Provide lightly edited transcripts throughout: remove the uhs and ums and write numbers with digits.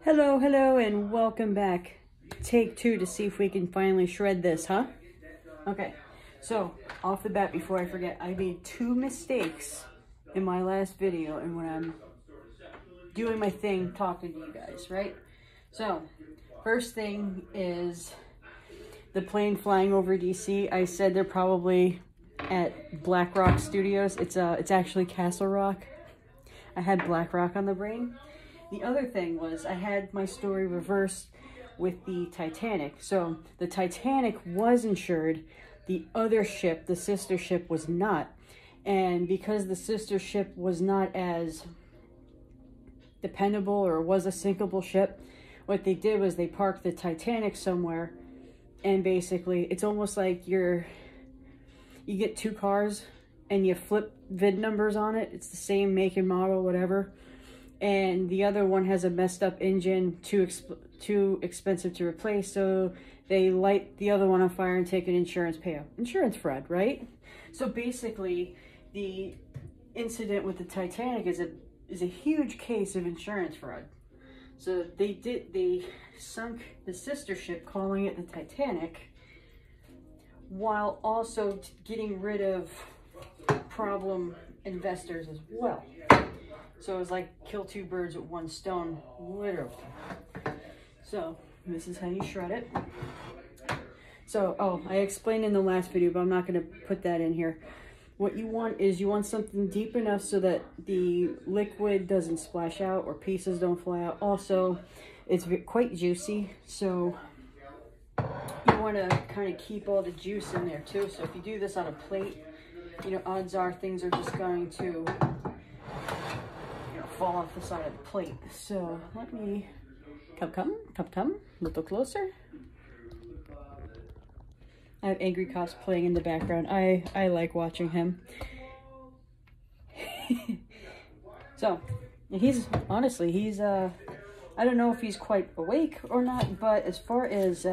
Hello, hello, and welcome back. Take two to see if we can finally shred this, huh? Okay, so off the bat, before I forget, I made two mistakes in my last video and when I'm doing my thing talking to you guys, right? So, first thing is the plane flying over DC. I said they're probably at Black Rock Studios. It's actually Castle Rock. I had Black Rock on the brain. The other thing was I had my story reversed with the Titanic. So the Titanic was insured. The other ship, the sister ship, was not. And because the sister ship was not as dependable or was a sinkable ship, what they did was they parked the Titanic somewhere. And basically, it's almost like you get two cars and you flip VIN numbers on it. It's the same make and model, whatever. And the other one has a messed up engine, too expensive to replace, so they light the other one on fire and take an insurance payout. Insurance fraud, right? So basically, the incident with the Titanic is a huge case of insurance fraud. So they sunk the sister ship, calling it the Titanic, while also getting rid of problem investors as well. So it was like kill two birds with one stone, literally. So this is how you shred it. So, oh, I explained in the last video, but I'm not going to put that in here. What you want is you want something deep enough so that the liquid doesn't splash out or pieces don't fly out. Also, it's quite juicy, so you want to kind of keep all the juice in there too. So if you do this on a plate, you know, odds are things are just going to fall off the side of the plate. So let me come a little closer. I have Angry Cops playing in the background. I like watching him. So he's honestly I don't know if he's quite awake or not, but as far as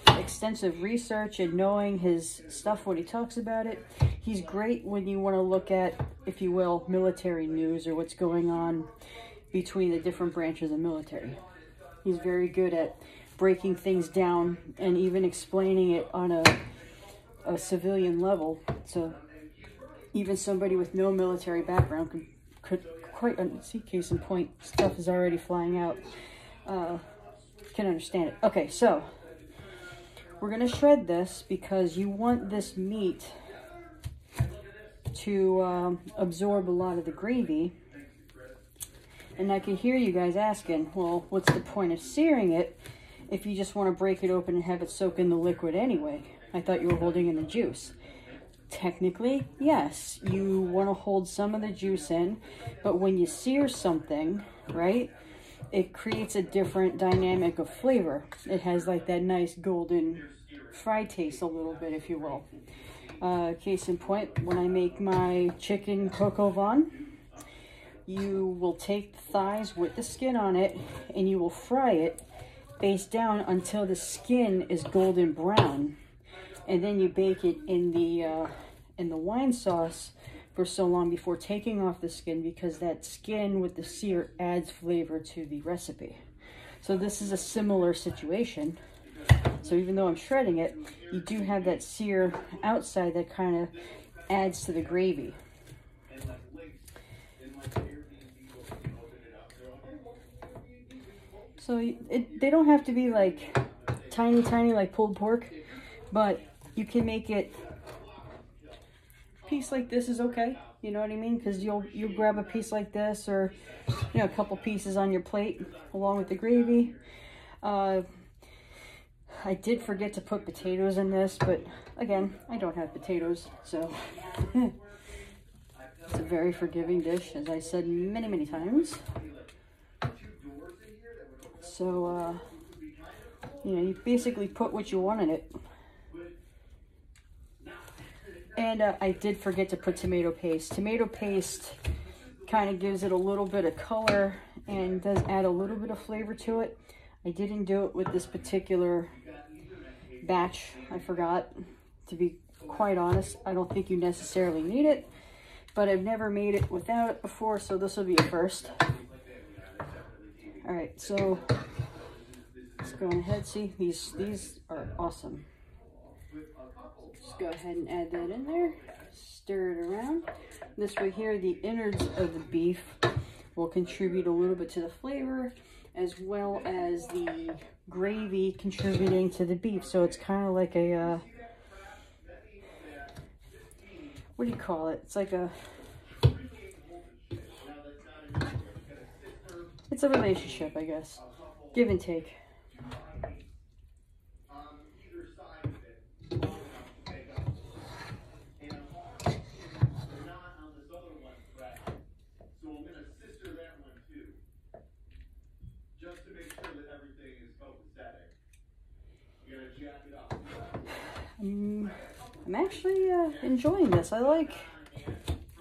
extensive research and knowing his stuff, what he talks about it, he's great when you want to look at, if you will, military news or what's going on between the different branches of military. He's very good at breaking things down and even explaining it on a civilian level. So even somebody with no military background could quite, see, case in point, stuff is already flying out, can understand it. Okay, so we're going to shred this because you want this meat to absorb a lot of the gravy. And I can hear you guys asking, well, what's the point of searing it if you just want to break it open and have it soak in the liquid anyway? I thought you were holding in the juice. Technically, yes, you want to hold some of the juice in, but when you sear something, right, it creates a different dynamic of flavor. It has like that nice golden fry taste a little bit, if you will. Case in point, when I make my chicken coq au vin, you will take the thighs with the skin on it and you will fry it face down until the skin is golden brown. And then you bake it in the wine sauce for so long before taking off the skin, because that skin with the sear adds flavor to the recipe. So this is a similar situation. So even though I'm shredding it, you do have that sear outside that kind of adds to the gravy. So they don't have to be like tiny like pulled pork, but you can make it a piece like this is okay. You know what I mean? Because you'll grab a piece like this, or a couple pieces on your plate along with the gravy. I did forget to put potatoes in this, but again, I don't have potatoes, so it's a very forgiving dish, as I said many times. So, you basically put what you want in it. And I did forget to put tomato paste. Tomato paste kind of gives it a little bit of color and does add a little bit of flavor to it. I didn't do it with this particular batch. I forgot. To be quite honest, I don't think you necessarily need it, but I've never made it without it before, so this will be a first. All right, so going ahead. See, these are awesome. Just go ahead and add that in there. Stir it around. This way here, the innards of the beef will contribute a little bit to the flavor, as well as the gravy contributing to the beef. So it's kind of like a, what do you call it? It's like a, it's a relationship, I guess. Give and take. I'm actually enjoying this. I like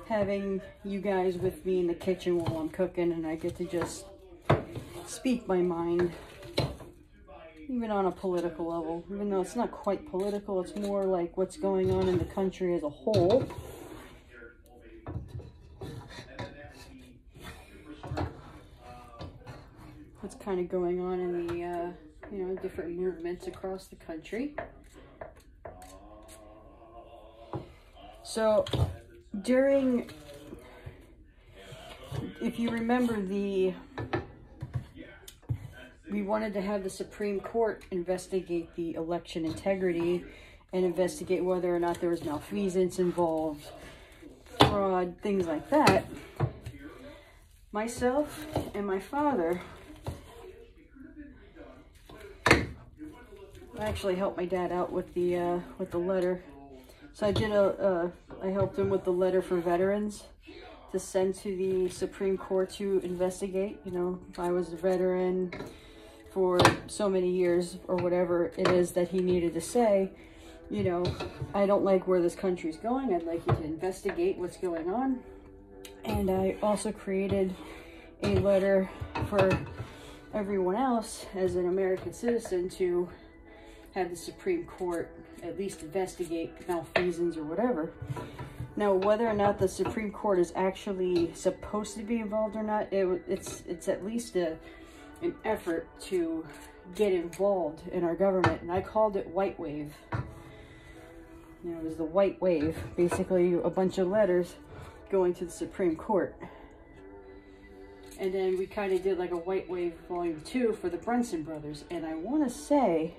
having you guys with me in the kitchen while I'm cooking, and I get to just speak my mind, even on a political level. Even though it's not quite political, it's more like what's going on in the country as a whole. What's kind of going on in the, you know, different movements across the country. So, during, if you remember, we wanted to have the Supreme Court investigate the election integrity and investigate whether or not there was malfeasance involved, fraud, things like that. Myself and my father, I actually helped my dad out with the letter. So I helped him with the letter for veterans to send to the Supreme Court to investigate. You know, if I was a veteran for so many years or whatever it is that he needed to say, you know, I don't like where this country's going. I'd like you to investigate what's going on. And I also created a letter for everyone else as an American citizen to have the Supreme Court at least investigate malfeasance or whatever. Now, whether or not the Supreme Court is actually supposed to be involved or not, it's at least an effort to get involved in our government. And I called it White Wave. You know, it was the White Wave, basically a bunch of letters going to the Supreme Court. And then we kind of did like a White Wave Volume 2 for the Brunson brothers. And I want to say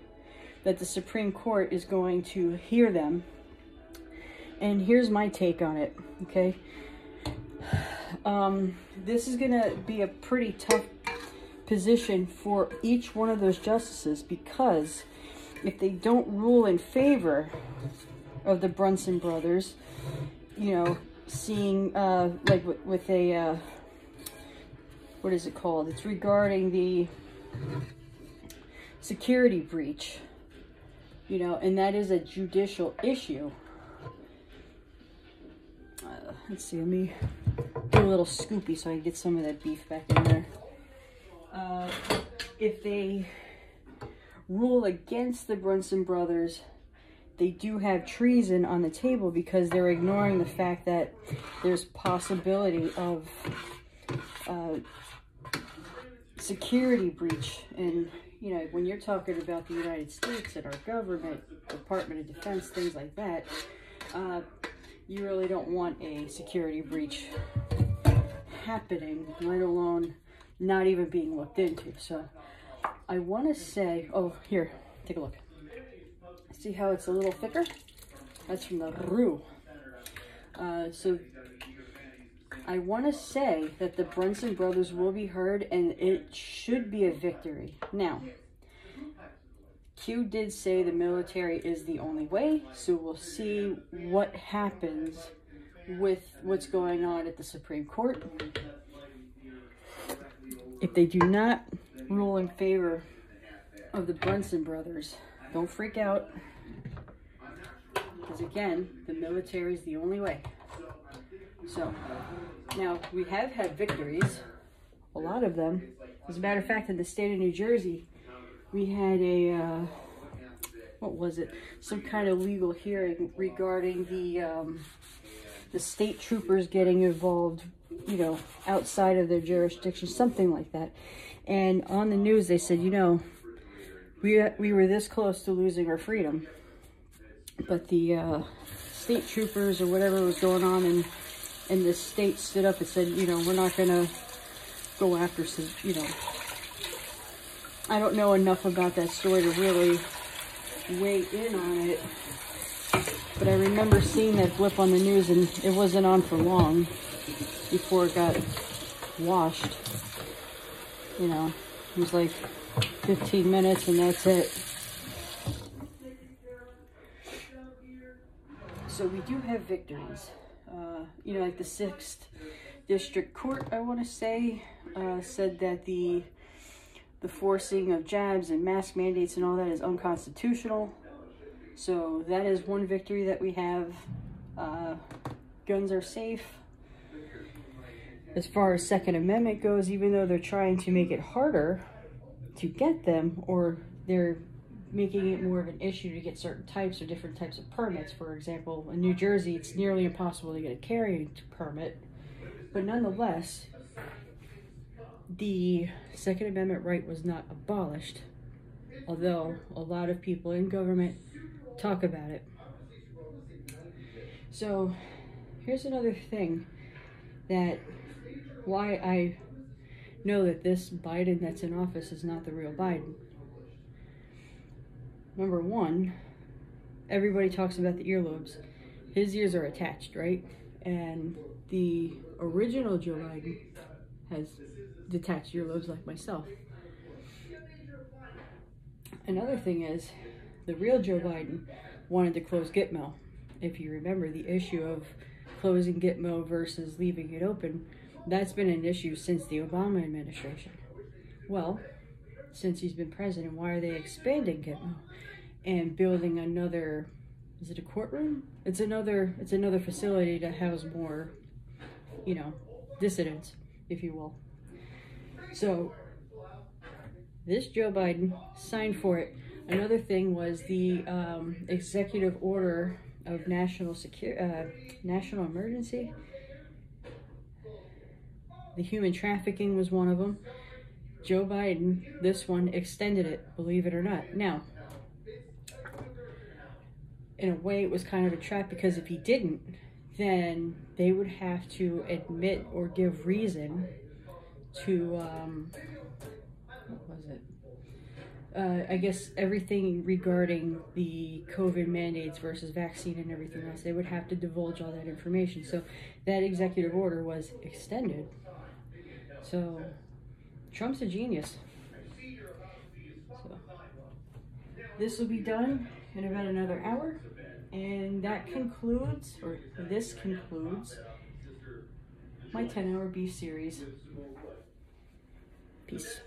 that the Supreme Court is going to hear them. And here's my take on it, okay? This is going to be a pretty tough position for each one of those justices, because if they don't rule in favor of the Brunson brothers, you know, seeing, like with a, what is it called? It's regarding the security breach. You know, and that is a judicial issue. Let's see, let me do a little scoopy so I can get some of that beef back in there. If they rule against the Brunson brothers, they do have treason on the table, because they're ignoring the fact that there's possibility of security breach. And you know, when you're talking about the United States and our government, Department of Defense, things like that, you really don't want a security breach happening, let alone not even being looked into. So I want to say, oh, here, take a look. See how it's a little thicker? That's from the roux. So I want to say that the Brunson brothers will be heard, and it should be a victory. Now, Q did say the military is the only way, so we'll see what happens with what's going on at the Supreme Court. If they do not rule in favor of the Brunson brothers, don't freak out, because again, the military is the only way. So, now, we have had victories, a lot of them. As a matter of fact, in the state of New Jersey, we had a, what was it? Some kind of legal hearing regarding the state troopers getting involved, you know, outside of their jurisdiction, something like that. And on the news, they said, you know, we were this close to losing our freedom, but the state troopers or whatever was going on in the state stood up and said, you know, we're not gonna go after, you know. I don't know enough about that story to really weigh in on it, but I remember seeing that blip on the news, and it wasn't on for long before it got washed. You know, it was like 15 minutes and that's it. So we do have victories. You know, like the 6th District Court, I want to say, said that the forcing of jabs and mask mandates and all that is unconstitutional. So that is one victory that we have. Guns are safe. As far as Second Amendment goes, even though they're trying to make it harder to get them, or they're making it more of an issue to get certain types or different types of permits. For example, in New Jersey, it's nearly impossible to get a carrying permit. But nonetheless, the Second Amendment right was not abolished, although a lot of people in government talk about it. So here's another thing that why I know that this Biden that's in office is not the real Biden. Number one, everybody talks about the earlobes. His ears are attached, right? And the original Joe Biden has detached earlobes like myself. Another thing is, the real Joe Biden wanted to close Gitmo. If you remember the issue of closing Gitmo versus leaving it open, that's been an issue since the Obama administration. Well, since he's been president, why are they expanding Gitmo and building another, is it a courtroom? It's another facility to house more, you know, dissidents, if you will. So this Joe Biden signed for it. Another thing was the executive order of national emergency. The human trafficking was one of them. Joe Biden, this one, extended it, believe it or not. Now, in a way, it was kind of a trap, because if he didn't, then they would have to admit or give reason to, what was it? I guess everything regarding the COVID mandates versus vaccine and everything else, they would have to divulge all that information. So that executive order was extended. So Trump's a genius. So this will be done in about another hour. And that concludes, or this concludes, my 10-hour beef series. Peace.